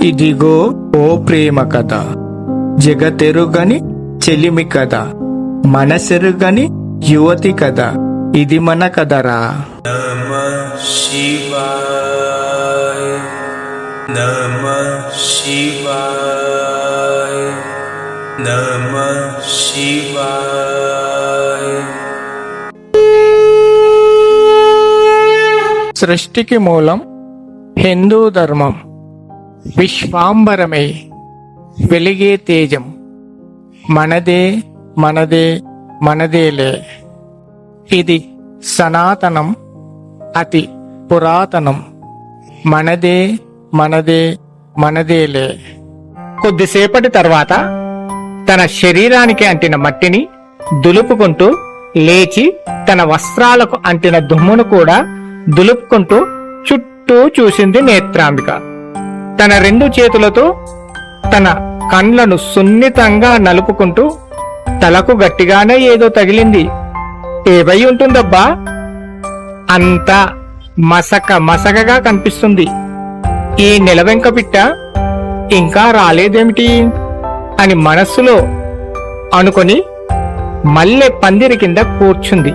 ఇదిగో ఓ ప్రేమ కథ, జగతెరుగని చెలిమి కథ, మనసెరుగని యువతి కథ, ఇది మన కథరా. నమః శివాయ, నమః శివాయ, నమః శివాయ. సృష్టికి మూలం హిందూ ధర్మం. విశ్వాంబరమై వెలిగే తేజం మనదే మనదే మనదేలే. ఇది సనాతనం, అతి పురాతనం. మనదే మనదే మనదేలే. కొద్దిసేపటి తర్వాత తన శరీరానికి అంటిన మట్టిని దులుపుకుంటూ లేచి తన వస్త్రాలకు అంటిన దుమ్మును కూడా దులుపుకుంటూ చుట్టూ చూసింది నేత్రాంబిక. తన రెండు చేతులతో తన కండ్లను సున్నితంగా నలుపుకుంటూ తలకు గట్టిగానే ఏదో తగిలింది. ఏవై ఉంటుందబ్బా, అంతా మసక మసకగా కనిపిస్తుంది. ఈ నెలవెంక పిట్ట ఇంకా రాలేదేమిటి అని మనస్సులో అనుకొని మల్లె పందిరి కింద కూర్చుంది.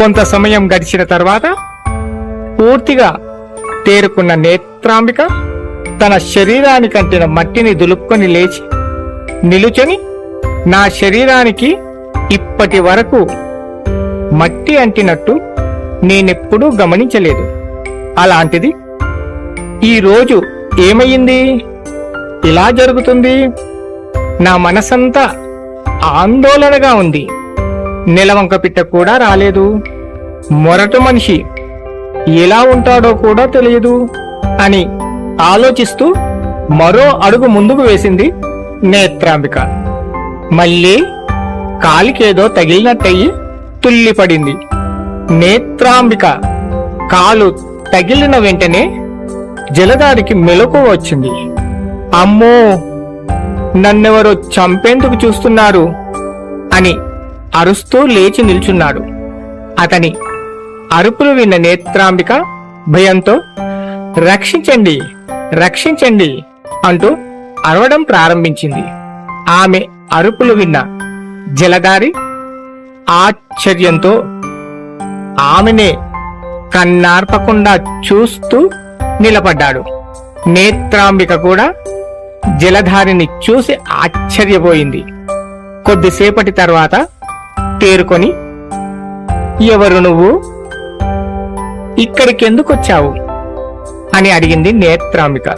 కొంత సమయం గడిచిన తర్వాత పూర్తిగా తేరుకున్న నేత్రాంబిక తన శరీరానికి అంటిన మట్టిని దులుపుకొని లేచి నిలుచొని, నా శరీరానికి ఇప్పటి వరకు మట్టి అంటినట్టు నేనెప్పుడూ గమనించలేదు. అలాంటిది ఈరోజు ఏమయ్యింది, ఇలా జరుగుతుంది? నా మనసంతా ఆందోళనగా ఉంది. నెలవంక పిట్ట కూడా రాలేదు. మొరటు మనిషి ఎలా ఉంటాడో కూడా తెలియదు అని ఆలోచిస్తూ మరో అడుగు ముందుకు వేసింది నేత్రాంబిక. మళ్ళీ కాలికేదో తగిలినట్టయి తుల్లిపడింది. నేత్రాంబిక కాలు తగిలిన వెంటనే జలధారికి మెలకువ వచ్చింది. అమ్మో, నన్నెవరో చంపేందుకు చూస్తున్నారు అని అరుస్తూ లేచి నిల్చున్నాడు. అతని అరుపులు విన్న నేత్రాంబిక భయంతో రక్షించండి రక్షించండి అంటూ అరవడం ప్రారంభించింది. ఆమె అరుపులు విన్న జలధారి ఆశ్చర్యంతో ఆమెనే కన్నార్పకుండా చూస్తూ నిలబడ్డాడు. నేత్రాంబిక కూడా జలధారిని చూసి ఆశ్చర్యపోయింది. కొద్దిసేపటి తర్వాత తేరుకొని, ఎవరు నువ్వు, ఇక్కడికెందుకొచ్చావు అని అడిగింది నేత్రాంబిక.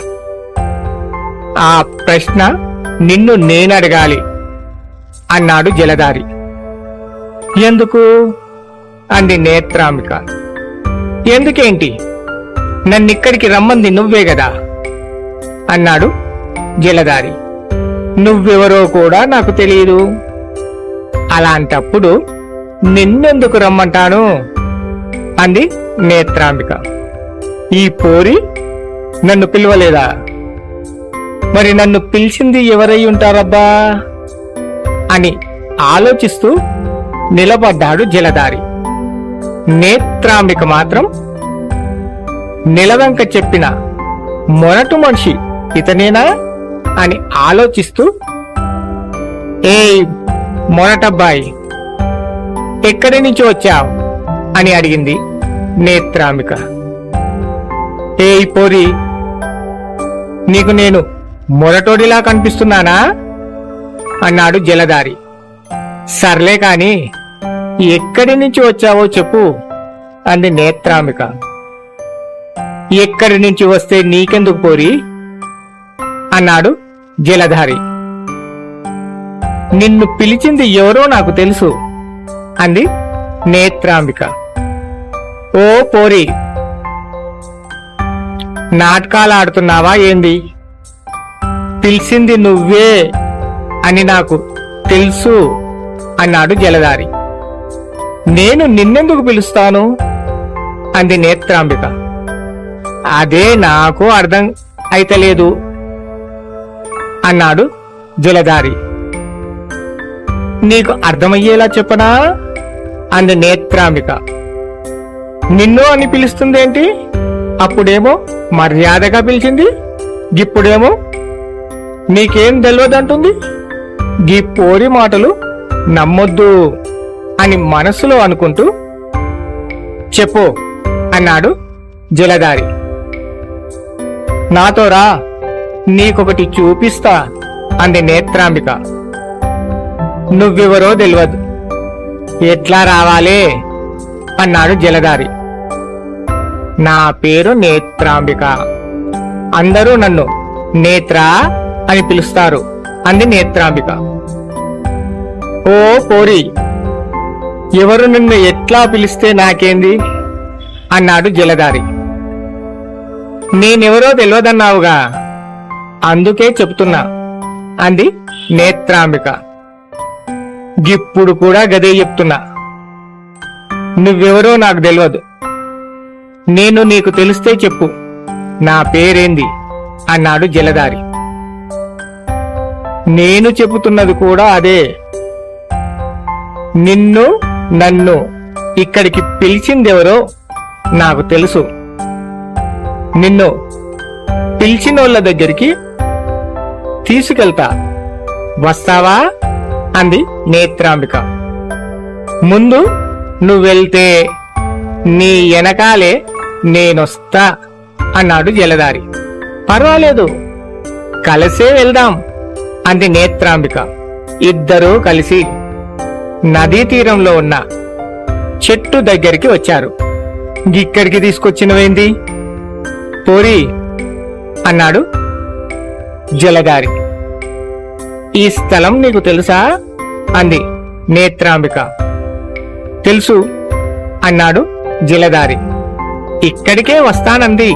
ఆ ప్రశ్న నిన్ను నేనడగాలి అన్నాడు జలధారి. ఎందుకు అంది నేత్రాంబిక. ఎందుకేంటి, నన్నిక్కడికి రమ్మంది నువ్వే గదా అన్నాడు జలధారి. నువ్వెవరో కూడా నాకు తెలియదు. అలాంటప్పుడు నిన్నెందుకు రమ్మంటాను అంది నేత్రాంబిక. ఈ పోరి నన్ను పిలవలేదా? మరి నన్ను పిలిచింది ఎవరై ఉంటారబ్బా అని ఆలోచిస్తూ నిలబడ్డాడు జలధారి. నేత్రాంబిక మాత్రం నిలవంక చెప్పిన మొరటు మనిషి ఇతనేనా అని ఆలోచిస్తూ, ఏయ్ మొరటబ్బాయి, ఎక్కడి నుంచి వచ్చావు అని అడిగింది నేత్రాంబిక. ఏయ్ పోరి, నీకు నేను మొరటోడిలా కనిపిస్తున్నానా అన్నాడు జలధారి. సర్లే కాని ఎక్కడి నుంచి వచ్చావో చెప్పు అంది నేత్రాంబిక. ఎక్కడి నుంచి వస్తే నీకెందుకు పోరి అన్నాడు జలధారి. నిన్ను పిలిచింది ఎవరో నాకు తెలుసు అంది నేత్రాంబిక. ఓ పోరి, నాటకాలు ఆడుతున్నావా ఏంది? పిలిచింది నువ్వే అని నాకు తెలుసు అన్నాడు జలధారి. నేను నిన్నెందుకు పిలుస్తాను అంది నేత్రాంబిక. అదే నాకు అర్థం అయితలేదు అన్నాడు జలధారి. నీకు అర్థమయ్యేలా చెప్పనా అంది నేత్రాంబిక. నిన్ను అని పిలుస్తుందేంటి? అప్పుడేమో మర్యాదగా పిలిచింది, గిప్పుడేమో నీకేం తెలియదంటుంది. గీ పోరి మాటలు నమ్మొద్దు అని మనసులో అనుకుంటూ చెప్పు అన్నాడు జలధారి. నాతో రా, నీకొకటి చూపిస్తా అంది నేత్రాంబిక. నువ్వెవరో తెలియదు, ఎట్లా రావాలే అన్నాడు జలధారి. నా పేరు నేత్రాంబిక, అందరూ నన్ను నేత్రా అని పిలుస్తారు అంది నేత్రాంబిక. ఓ పోరి, ఎవరు నిన్ను ఎట్లా పిలిస్తే నాకేంది అన్నాడు జలధారి. నేనెవరో తెలియదన్నావుగా, అందుకే చెప్తున్నా అంది నేత్రాంబిక. గిప్పుడు కూడా గదే చెప్తున్నా, నువ్వెవరో నాకు తెలియదు. నేను నీకు తెలిస్తే చెప్పు, నా పేరేంది అన్నాడు జలధారి. నేను చెబుతున్నది కూడా అదే. నిన్ను నన్ను ఇక్కడికి పిలిచిందెవరో నాకు తెలుసు. నిన్ను పిలిచినోళ్ళ దగ్గరికి తీసుకెళ్తా, వస్తావా అంది నేత్రాంబిక. ముందు నువ్వెళ్తే నీ వెనకాలే నేనొస్తా అన్నాడు జలధారి. పర్వాలేదు, కలిసే వెళ్దాం అంది నేత్రాంబిక. ఇద్దరూ కలిసి నదీ తీరంలో ఉన్న చెట్టు దగ్గరికి వచ్చారు. ఇక్కడికి తీసుకొచ్చినవేంది పోరి అన్నాడు జలధారి. ఈ స్థలం నీకు తెలుసా అంది నేత్రాంబిక. తెలుసు అన్నాడు జలధారి. ఇక్కడికే వస్తానంది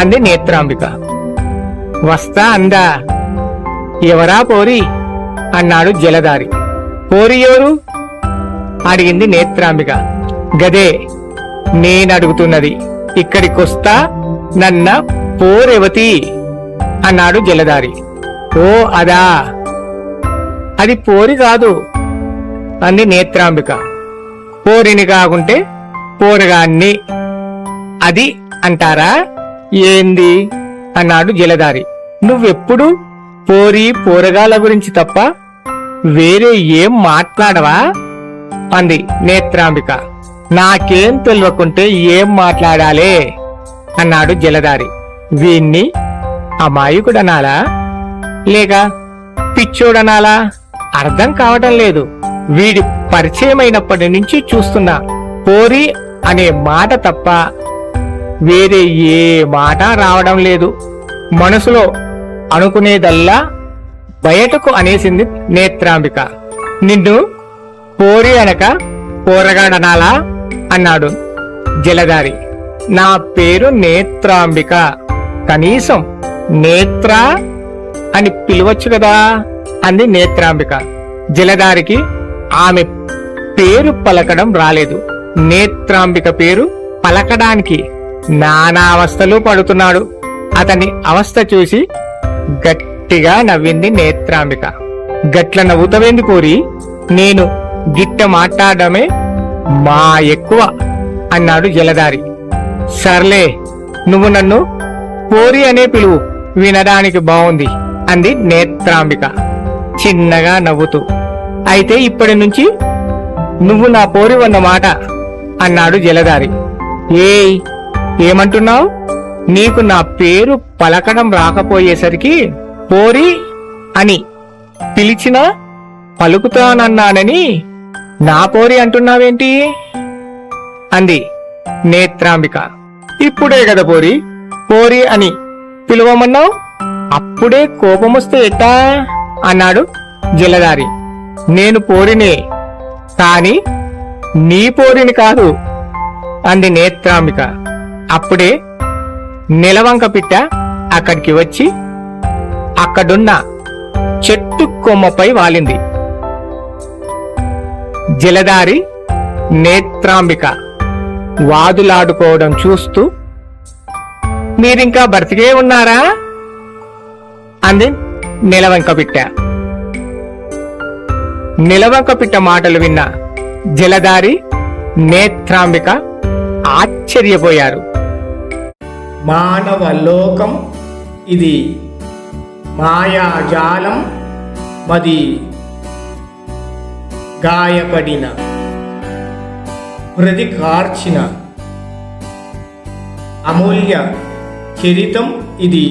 అంది నేత్రాంబిక. వస్తా అందా? ఎవరా పోరి అన్నాడు జలధారి. పోరి ఎవరు అడిగింది నేత్రాంబిక. గదే నేనడుగుతున్నది. ఇక్కడికొస్తా నన్న పోరెవతి అన్నాడు జలధారి. ఓ అదా, అది పోరి కాదు అంది నేత్రాంబిక. పోరిని కాకుంటే పోరగాన్ని అది అంటారా ఏంది అన్నాడు జలధారి. నువ్వెప్పుడు పోరి పోరగాళ్ళ గురించి తప్ప వేరే ఏం మాట్లాడవా అంది నేత్రాంబిక. నాకేం తెలియకుంటే ఏం మాట్లాడాలే అన్నాడు జలధారి. వీణ్ణి అమాయకుడనాలా లేక పిచ్చోడనాలా అర్థం కావటం లేదు. వీడి పరిచయమైనప్పటి నుంచి చూస్తున్నా, పోరి అనే మాట తప్ప వేరే ఏ మాట రావడం లేదు. మనసులో అనుకునేదల్లా బయటకు అనేసింది నేత్రాంబిక. నిన్ను పోరి అనక పోరగాడనాలా అన్నాడు జలధారి. నా పేరు నేత్రాంబిక, కనీసం నేత్రా అని పిలవచ్చు కదా అంది నేత్రాంబిక. జలధారికి ఆమె పేరు పలకడం రాలేదు. నేత్రాంబిక పేరు పలకడానికి నానా అవస్థలు పడుతున్నాడు. అతని అవస్థ చూసి గట్టిగా నవ్వింది నేత్రాంబిక. గట్ల నవ్వుతవేంది పోరి, నేను గిట్ట మాట్లాడమే మా ఎక్కువ అన్నాడు జలధారి. సర్లే, నువ్వు నన్ను పోరి అనే పిలువు, వినడానికి బావుంది అంది నేత్రాంబిక చిన్నగా నవ్వుతూ. అయితే ఇప్పటి నుంచి నువ్వు నా పోరివన్నమాట అన్నాడు జలధారి. ఏయ్, ఏమంటున్నావు? నీకు నా పేరు పలకడం రాకపోయేసరికి పోరి అని పిలిచినా పలుకుతానన్నానని నా పోరి అంటున్నావేంటి అంది నేత్రాంబిక. ఇప్పుడే కదా పోరి పోరి అని పిలువమన్నావు, అప్పుడే కోపమొస్తే ఎట్టా అన్నాడు జలధారి. నేను పోరినే, కాని నీ పోరిని కాదు అంది నేత్రాంబిక. అప్పుడే నెలవంక పిట్ట అక్కడికి వచ్చి అక్కడున్న చెట్టు కొమ్మపై వాలింది. జలధారి నేత్రాంబిక వాదులాడుకోవడం చూస్తూ, మీరింకా బ్రతికే ఉన్నారా అంది నెలవంక పిట్ట. నెలవంక పిట్ట మాటలు విన్న జలధారి నేత్రాంబిక ఆశ్చర్యపోయారు. మానవ లోకం ఇది మాయాజాలం మది గాయపడిన హృది కార్చిన అమూల్య చరితం ఇది.